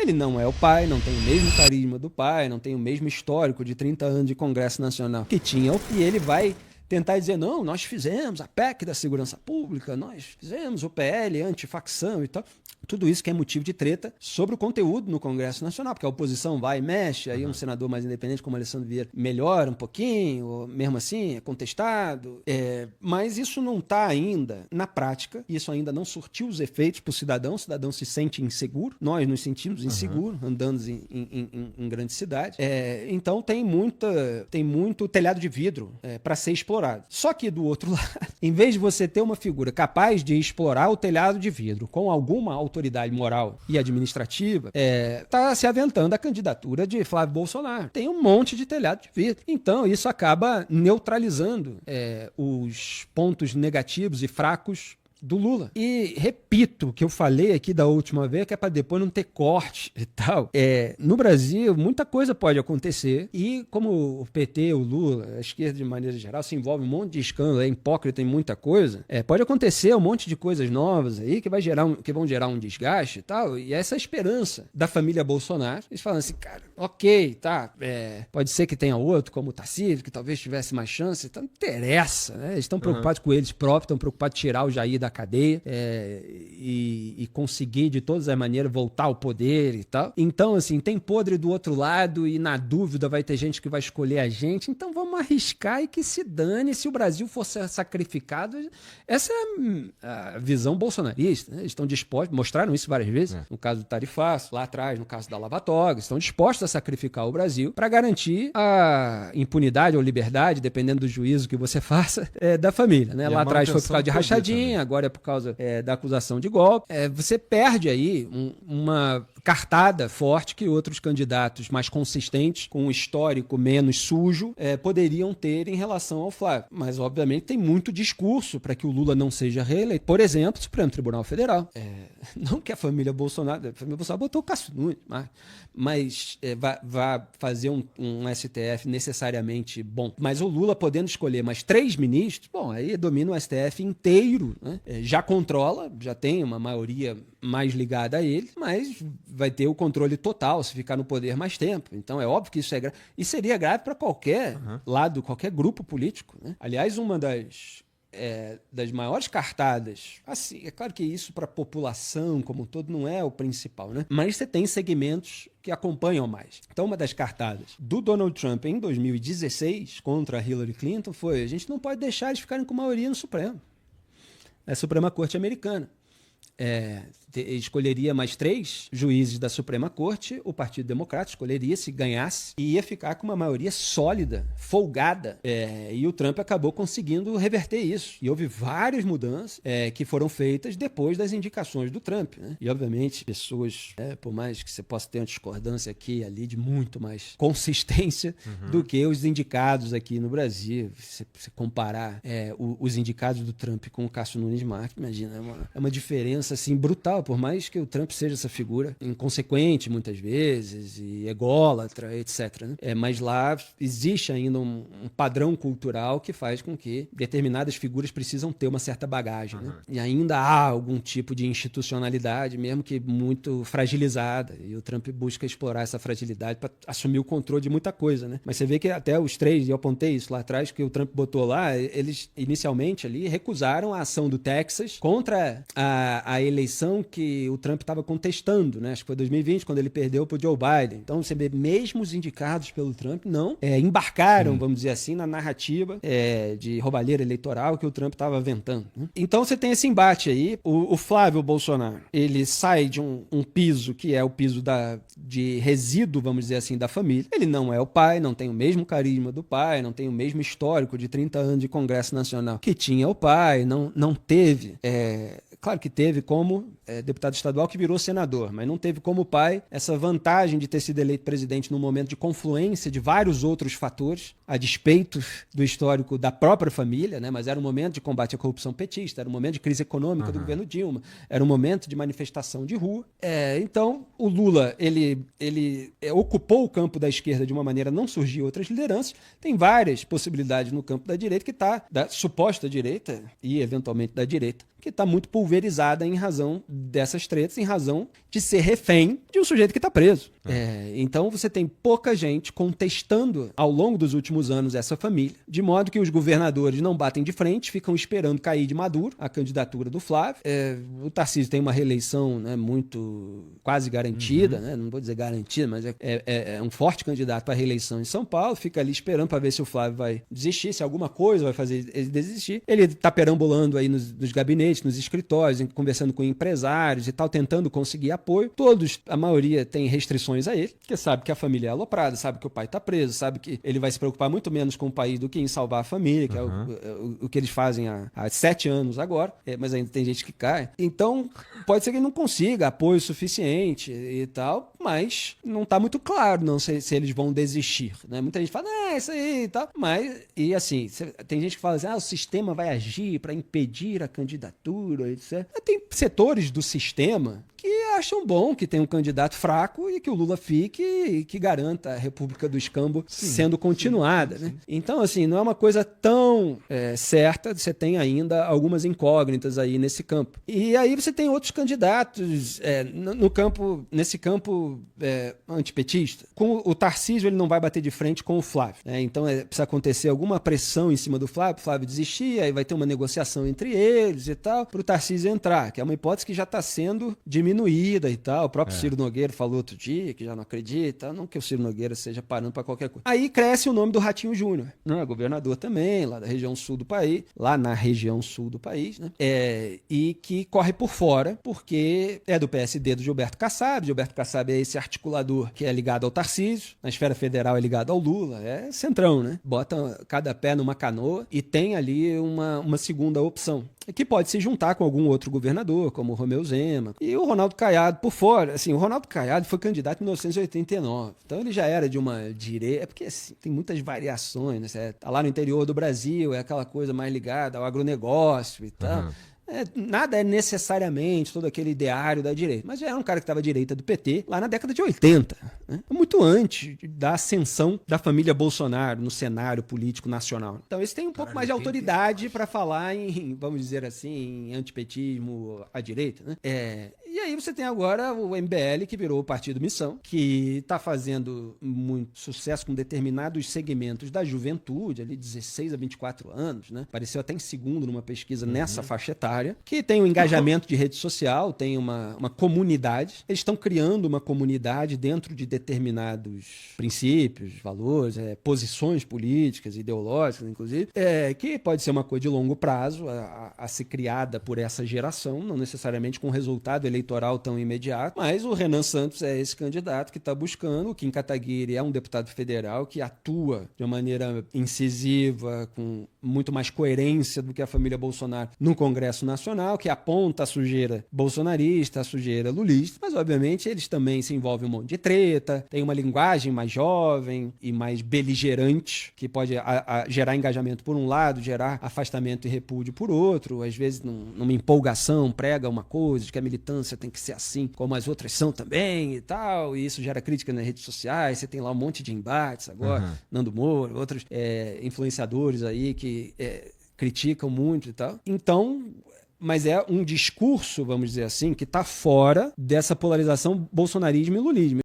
Ele não é o pai, não tem o mesmo carisma do pai, não tem o mesmo histórico de 30 anos de Congresso Nacional que tinha, e ele vai tentar dizer, não, nós fizemos a PEC da segurança pública, nós fizemos o PL antifacção e tal. Tudo isso que é motivo de treta sobre o conteúdo no Congresso Nacional, porque a oposição vai e mexe, aí um senador mais independente como Alessandro Vieira melhora um pouquinho, ou mesmo assim é contestado. Mas isso não está ainda na prática, isso ainda não surtiu os efeitos para o cidadão se sente inseguro, nós nos sentimos inseguros, andando em grandes cidades. Então tem muito telhado de vidro para ser explorado. Só que do outro lado, em vez de você ter uma figura capaz de explorar o telhado de vidro com alguma autoridade moral e administrativa, está se aventando a candidatura de Flávio Bolsonaro. Tem um monte de telhado de vidro. Então, isso acaba neutralizando os pontos negativos e fracos do Lula. E repito o que eu falei aqui da última vez, que é para depois não ter corte e tal. No Brasil, muita coisa pode acontecer e como o PT, o Lula, a esquerda de maneira geral, se envolve em um monte de escândalo, é hipócrita em muita coisa, pode acontecer um monte de coisas novas aí que vão gerar um desgaste e tal, e essa é a esperança da família Bolsonaro. Eles falam assim, cara, ok, tá, pode ser que tenha outro, como o Tarcísio, que talvez tivesse mais chance, então não interessa, né? Eles estão preocupados com eles próprios, estão preocupados em tirar o Jair da cadeia e conseguir de todas as maneiras voltar ao poder e tal. Então, assim, tem podre do outro lado e na dúvida vai ter gente que vai escolher a gente, então vamos arriscar e que se dane se o Brasil for sacrificado. Essa é a visão bolsonarista, né? Eles estão dispostos, mostraram isso várias vezes, no caso do tarifaço, lá atrás, no caso da Lava Toga, estão dispostos a sacrificar o Brasil para garantir a impunidade ou liberdade, dependendo do juízo que você faça, da família, né? Lá atrás foi por causa de rachadinha, agora é por causa da acusação de golpe. Você perde aí uma cartada forte que outros candidatos mais consistentes, com um histórico menos sujo, poderiam ter em relação ao Flávio. Mas, obviamente, tem muito discurso para que o Lula não seja reeleito. Por exemplo, o Supremo Tribunal Federal. Não que a família Bolsonaro botou o Cássio Nunes, mas vai fazer um STF necessariamente bom. Mas o Lula podendo escolher mais 3 ministros, bom, aí domina o STF inteiro, né? Já controla, já tem uma maioria mais ligada a ele, mas vai ter o controle total se ficar no poder mais tempo. Então é óbvio que isso é grave. E seria grave para qualquer lado, qualquer grupo político, né? Aliás, uma das maiores cartadas, assim, é claro que isso para a população como um todo não é o principal, né? Mas você tem segmentos que acompanham mais. Então, uma das cartadas do Donald Trump em 2016 contra a Hillary Clinton foi: a gente não pode deixar eles ficarem com maioria no Supremo. É a Suprema Corte americana. Escolheria mais 3 juízes da Suprema Corte, o Partido Democrata escolheria, se ganhasse, e ia ficar com uma maioria sólida, folgada. E o Trump acabou conseguindo reverter isso. E houve várias mudanças que foram feitas depois das indicações do Trump, né? E, obviamente, pessoas, por mais que você possa ter uma discordância aqui e ali, de muito mais consistência do que os indicados aqui no Brasil. Se você comparar os indicados do Trump com o Cássio Nunes Marques, imagina, é uma diferença assim brutal, por mais que o Trump seja essa figura inconsequente muitas vezes e ególatra, etc, né? Mas lá existe ainda um padrão cultural que faz com que determinadas figuras precisam ter uma certa bagagem, né? E ainda há algum tipo de institucionalidade, mesmo que muito fragilizada, e o Trump busca explorar essa fragilidade para assumir o controle de muita coisa, né? Mas você vê que até os 3, e eu apontei isso lá atrás, que o Trump botou lá, eles inicialmente ali recusaram a ação do Texas contra a eleição que o Trump estava contestando, né? Acho que foi 2020, quando ele perdeu para o Joe Biden. Então, você vê, mesmo os indicados pelo Trump não embarcaram, vamos dizer assim, na narrativa de roubalheira eleitoral que o Trump estava aventando, né? Então, você tem esse embate aí. O Flávio Bolsonaro, ele sai de um piso que é o piso de resíduo, vamos dizer assim, da família. Ele não é o pai, não tem o mesmo carisma do pai, não tem o mesmo histórico de 30 anos de Congresso Nacional que tinha o pai, não teve... Claro que teve como deputado estadual que virou senador, mas não teve como pai essa vantagem de ter sido eleito presidente num momento de confluência de vários outros fatores, a despeito do histórico da própria família, né? Mas era um momento de combate à corrupção petista, era um momento de crise econômica do governo Dilma, era um momento de manifestação de rua. Então, o Lula, ele ocupou o campo da esquerda de uma maneira, não surgiu outras lideranças, tem várias possibilidades no campo da direita que está, da suposta direita e eventualmente da direita, que está muito pulverizada em razão dessas tretas em razão de ser refém de um sujeito que está preso. Então você tem pouca gente contestando ao longo dos últimos anos essa família, de modo que os governadores não batem de frente, ficam esperando cair de maduro a candidatura do Flávio. O Tarcísio tem uma reeleição, né, muito quase garantida, né? Não vou dizer garantida, mas é um forte candidato para a reeleição em São Paulo, fica ali esperando para ver se o Flávio vai desistir, se alguma coisa vai fazer ele desistir. Ele está perambulando aí nos gabinetes, nos escritórios, conversando com empresários e tal, tentando conseguir apoio. Todos, a maioria, tem restrições a ele, porque sabe que a família é aloprada, sabe que o pai está preso, sabe que ele vai se preocupar muito menos com o país do que em salvar a família, que é o que eles fazem há 7 anos agora, mas ainda tem gente que cai. Então, pode ser que ele não consiga apoio suficiente e tal, mas não está muito claro não se eles vão desistir, né? Muita gente fala, isso aí e tal, mas, e assim, tem gente que fala assim, o sistema vai agir para impedir a candidatura, etc. Tem setores do sistema que acham bom que tem um candidato fraco e que o Lula fique e que garanta a República do Escambo sendo continuada. Né? Então, assim, não é uma coisa tão certa, você tem ainda algumas incógnitas aí nesse campo. E aí você tem outros candidatos nesse campo antipetista. Com o Tarcísio, ele não vai bater de frente com o Flávio. Né? Então, precisa acontecer alguma pressão em cima do Flávio, o Flávio desistir, aí vai ter uma negociação entre eles e tal, para o Tarcísio entrar, que é uma hipótese que já está sendo diminuída e tal. O próprio Ciro Nogueira falou outro dia que já não acredita, não que o Ciro Nogueira seja parando para qualquer coisa. Aí cresce o nome do Ratinho Júnior, né? Governador também, lá da região sul do país, né? E que corre por fora, porque é do PSD do Gilberto Kassab. Gilberto Kassab é esse articulador que é ligado ao Tarcísio, na esfera federal é ligado ao Lula, é centrão, né? Bota cada pé numa canoa e tem ali uma segunda opção, que pode se juntar com algum outro governador, como o Romeu Zema. E o Ronaldo Caiado por fora. Assim, o Ronaldo Caiado foi candidato em 1989. Então ele já era de uma direita. É porque assim, tem muitas variações, né? Tá lá no interior do Brasil, é aquela coisa mais ligada ao agronegócio e tal. Nada é necessariamente todo aquele ideário da direita, mas já era um cara que estava à direita do PT lá na década de 80, né? Muito antes da ascensão da família Bolsonaro no cenário político nacional. Então esse tem um pouco mais de autoridade para falar em, vamos dizer assim, em antipetismo à direita, né? E aí você tem agora o MBL, que virou o Partido Missão, que está fazendo muito sucesso com determinados segmentos da juventude, ali 16 a 24 anos, né? Apareceu até em segundo numa pesquisa nessa faixa etária, que tem um engajamento de rede social, tem uma comunidade. Eles estão criando uma comunidade dentro de determinados princípios, valores, posições políticas, ideológicas, inclusive, que pode ser uma coisa de longo prazo a ser criada por essa geração, não necessariamente com resultado eleitoral tão imediato, mas o Renan Santos é esse candidato que está buscando. O Kim Kataguiri é um deputado federal que atua de uma maneira incisiva, com muito mais coerência do que a família Bolsonaro no Congresso Nacional, que aponta a sujeira bolsonarista, a sujeira lulista, mas obviamente eles também se envolvem um monte de treta, tem uma linguagem mais jovem e mais beligerante, que pode gerar engajamento por um lado, gerar afastamento e repúdio por outro, às vezes numa empolgação prega uma coisa, de que a militância tem que ser assim, como as outras são também e tal, e isso gera crítica nas redes sociais. Você tem lá um monte de embates agora, Nando Moura, outros influenciadores aí que criticam muito e tal. Então, mas é um discurso, vamos dizer assim, que está fora dessa polarização bolsonarismo e lulismo.